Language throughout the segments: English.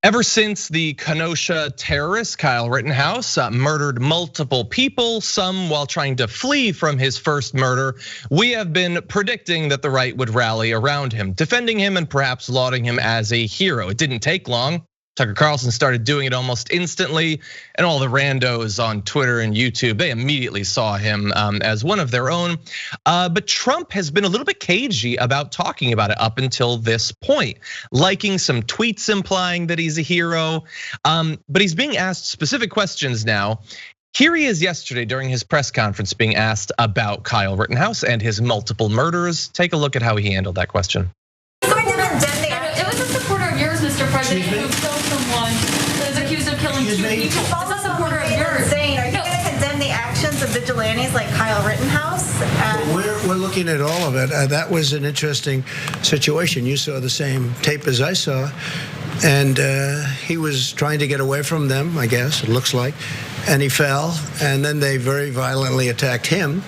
Ever since the Kenosha terrorist, Kyle Rittenhouse, murdered multiple people, some while trying to flee from his first murder, we have been predicting that the right would rally around him, defending him and perhaps lauding him as a hero. It didn't take long. Tucker Carlson started doing it almost instantly, and all the randos on Twitter and YouTube, they immediately saw him as one of their own. But Trump has been a little bit cagey about talking about it up until this point, liking some tweets implying that he's a hero. But he's being asked specific questions now. Here he is yesterday during his press conference being asked about Kyle Rittenhouse and his multiple murders. Take a look at how he handled that question. It was a supporter of yours, Mr. President, who killed someone that is accused of killing two people. It's a supporter of yours. Are you going to condemn the actions of vigilantes like Kyle Rittenhouse? We're looking at all of it. That was an interesting situation. You saw the same tape as I saw. And he was trying to get away from them, I guess, it looks like. And he fell, and then they very violently attacked him.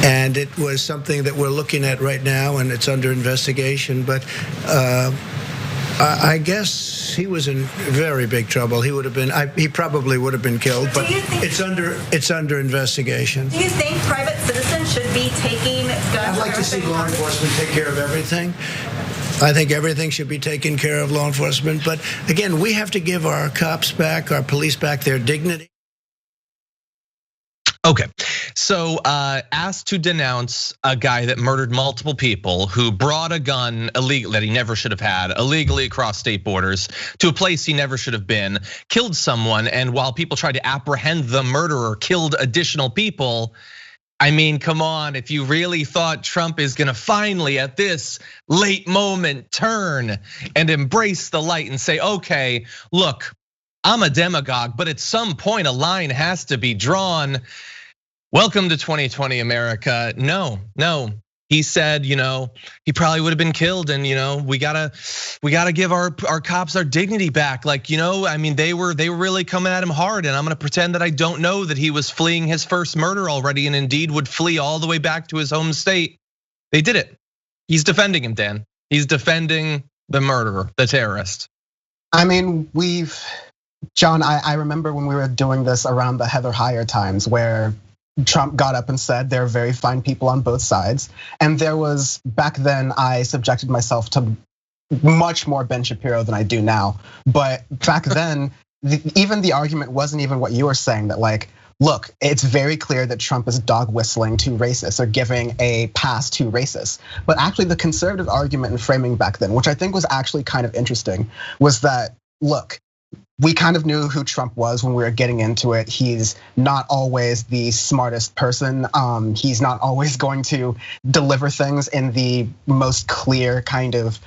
And it was something that we're looking at right now, and it's under investigation. But I guess he was in very big trouble. He would have been. He probably would have been killed. But it's under investigation. Do you think private citizens should be taking guns? I'd like to see law enforcement take care of everything. I think everything should be taken care of, law enforcement. But again, we have to give our cops back, our police back their dignity. Okay, so asked to denounce a guy that murdered multiple people, who brought a gun illegal that he never should have had, illegally across state borders to a place he never should have been, killed someone, and while people tried to apprehend the murderer, killed additional people. I mean, come on, if you really thought Trump is gonna finally at this late moment turn and embrace the light and say, okay, look, I'm a demagogue, but at some point a line has to be drawn. Welcome to 2020 America. No. He said, he probably would have been killed, and we gotta give our cops our dignity back. Like, I mean, they were really coming at him hard, and I'm gonna pretend that I don't know that he was fleeing his first murder already, and indeed would flee all the way back to his home state. They did it. He's defending him, Dan. He's defending the murderer, the terrorist. I mean, John, I remember when we were doing this around the Heather Heyer times, where Trump got up and said there are very fine people on both sides. And there was, back then, I subjected myself to much more Ben Shapiro than I do now. But back then, even the argument wasn't even what you were saying, that like, look, it's very clear that Trump is dog whistling to racists or giving a pass to racists. But actually the conservative argument and framing back then, which I think was actually kind of interesting, was that, look, we kind of knew who Trump was when we were getting into it. He's not always the smartest person. He's not always going to deliver things in the most clear, kind of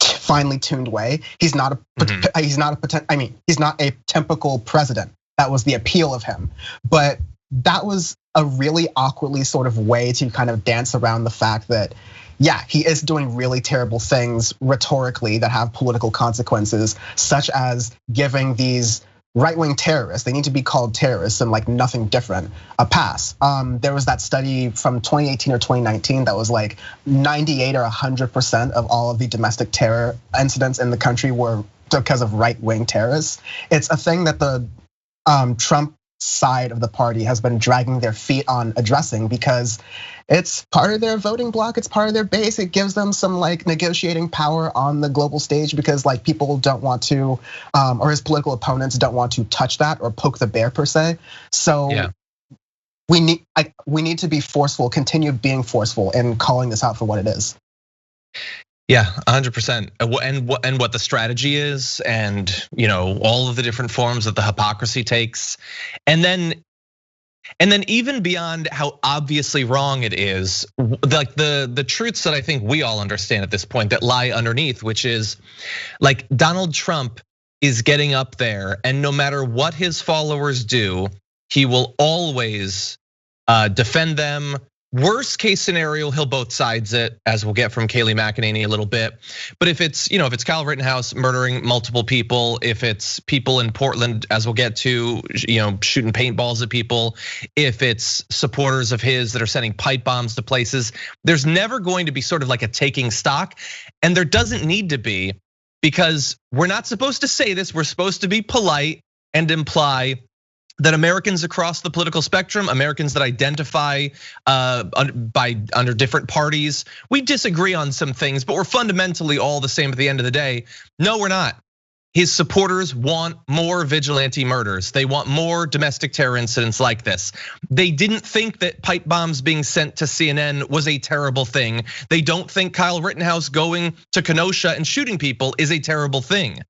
finely tuned way. He's not a typical president. That was the appeal of him. But that was a really awkwardly sort of way to kind of dance around the fact that, yeah, he is doing really terrible things rhetorically that have political consequences, such as giving these right-wing terrorists, they need to be called terrorists and like nothing different, a pass. There was that study from 2018 or 2019 that was like 98 or 100% of all of the domestic terror incidents in the country were because of right-wing terrorists. It's a thing that the Trump side of the party has been dragging their feet on addressing, because it's part of their voting bloc, it's part of their base. It gives them some like negotiating power on the global stage, because like people don't want to, or his political opponents don't want to touch that or poke the bear per se. So yeah. We need to be forceful, continue being forceful and calling this out for what it is. Yeah, 100%. And what the strategy is, and all of the different forms that the hypocrisy takes, and then even beyond how obviously wrong it is, like the truths that I think we all understand at this point that lie underneath, which is like Donald Trump is getting up there, and no matter what his followers do, he will always defend them. Worst case scenario, he'll both sides it, as we'll get from Kayleigh McEnany a little bit. But if it's Kyle Rittenhouse murdering multiple people, if it's people in Portland, as we'll get to, shooting paintballs at people, if it's supporters of his that are sending pipe bombs to places, there's never going to be sort of like a taking stock, and there doesn't need to be, because we're not supposed to say this. We're supposed to be polite and imply that Americans across the political spectrum, Americans that identify under different parties, we disagree on some things, but we're fundamentally all the same at the end of the day. No, we're not. His supporters want more vigilante murders. They want more domestic terror incidents like this. They didn't think that pipe bombs being sent to CNN was a terrible thing. They don't think Kyle Rittenhouse going to Kenosha and shooting people is a terrible thing.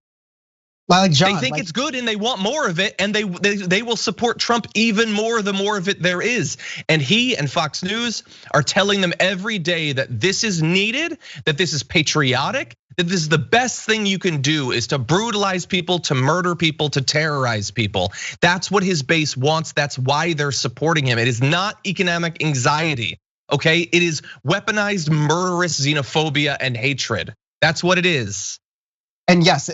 Like John, they think it's good and they want more of it, and they will support Trump even more the more of it there is. And he and Fox News are telling them every day that this is needed, that this is patriotic, that this is the best thing you can do, is to brutalize people, to murder people, to terrorize people. That's what his base wants. That's why they're supporting him. It is not economic anxiety, okay? It is weaponized murderous xenophobia and hatred. That's what it is. And yes,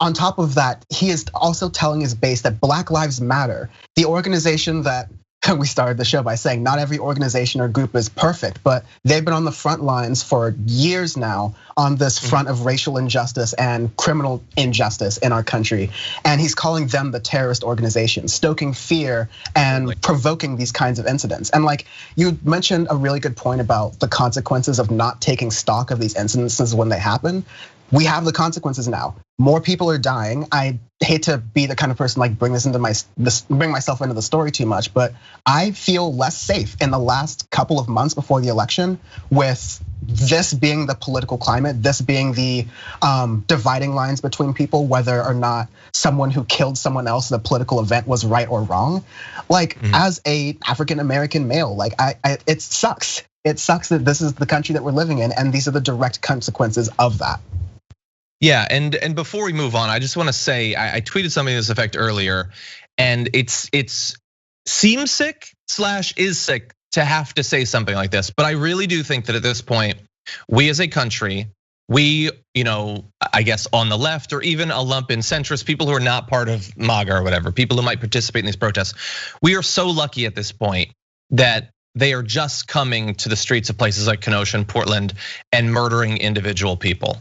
on top of that, he is also telling his base that Black Lives Matter, the organization that we started the show by saying not every organization or group is perfect, but they've been on the front lines for years now on this front of racial injustice and criminal injustice in our country. And he's calling them the terrorist organization, stoking fear and provoking these kinds of incidents. And like you mentioned a really good point about the consequences of not taking stock of these incidences when they happen. We have the consequences now. More people are dying. I hate to be the kind of person like bring myself into the story too much, but I feel less safe in the last couple of months before the election with this being the political climate, this being the dividing lines between people, whether or not someone who killed someone else in a political event was right or wrong. Like as a African American male, like it sucks. It sucks that this is the country that we're living in, and these are the direct consequences of that. Yeah, and before we move on, I just want to say I tweeted something to this effect earlier, and it's seems sick / is sick to have to say something like this, but I really do think that at this point, we as a country, we, I guess on the left or even a lump in centrist, people who are not part of MAGA or whatever, people who might participate in these protests, we are so lucky at this point that they are just coming to the streets of places like Kenosha and Portland and murdering individual people.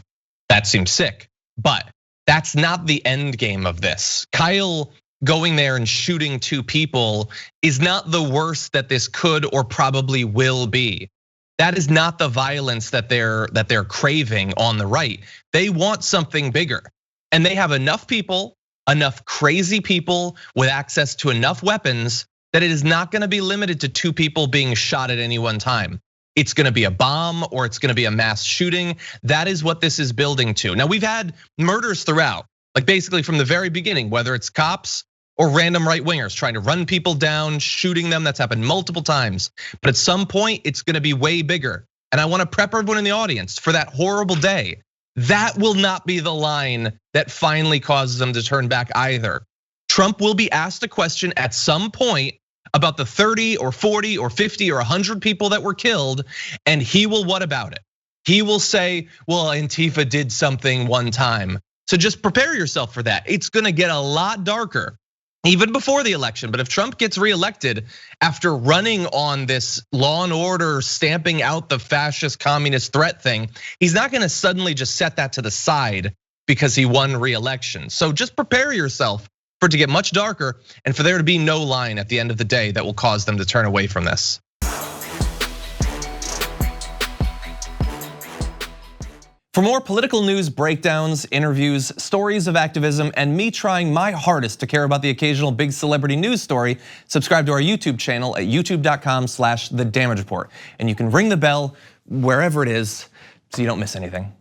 That seems sick, but that's not the end game of this. Kyle going there and shooting 2 people is not the worst that this could or probably will be. That is not the violence that they're craving on the right. They want something bigger, and they have enough people, enough crazy people with access to enough weapons that it is not gonna be limited to 2 people being shot at any one time. It's gonna be a bomb or it's gonna be a mass shooting. That is what this is building to. Now we've had murders throughout, like basically from the very beginning, whether it's cops or random right wingers trying to run people down, shooting them. That's happened multiple times. But at some point, it's gonna be way bigger. And I wanna prep everyone in the audience for that horrible day. That will not be the line that finally causes them to turn back either. Trump will be asked a question at some point about the 30 or 40 or 50 or 100 people that were killed, and he will what about it? He will say, well, Antifa did something one time. So just prepare yourself for that. It's gonna get a lot darker, even before the election. But if Trump gets reelected after running on this law and order, stamping out the fascist communist threat thing, he's not gonna suddenly just set that to the side because he won reelection. So just prepare yourself for it to get much darker and for there to be no line at the end of the day that will cause them to turn away from this. For more political news, breakdowns, interviews, stories of activism, and me trying my hardest to care about the occasional big celebrity news story, subscribe to our YouTube channel at youtube.com/The Damage Report. And you can ring the bell wherever it is so you don't miss anything.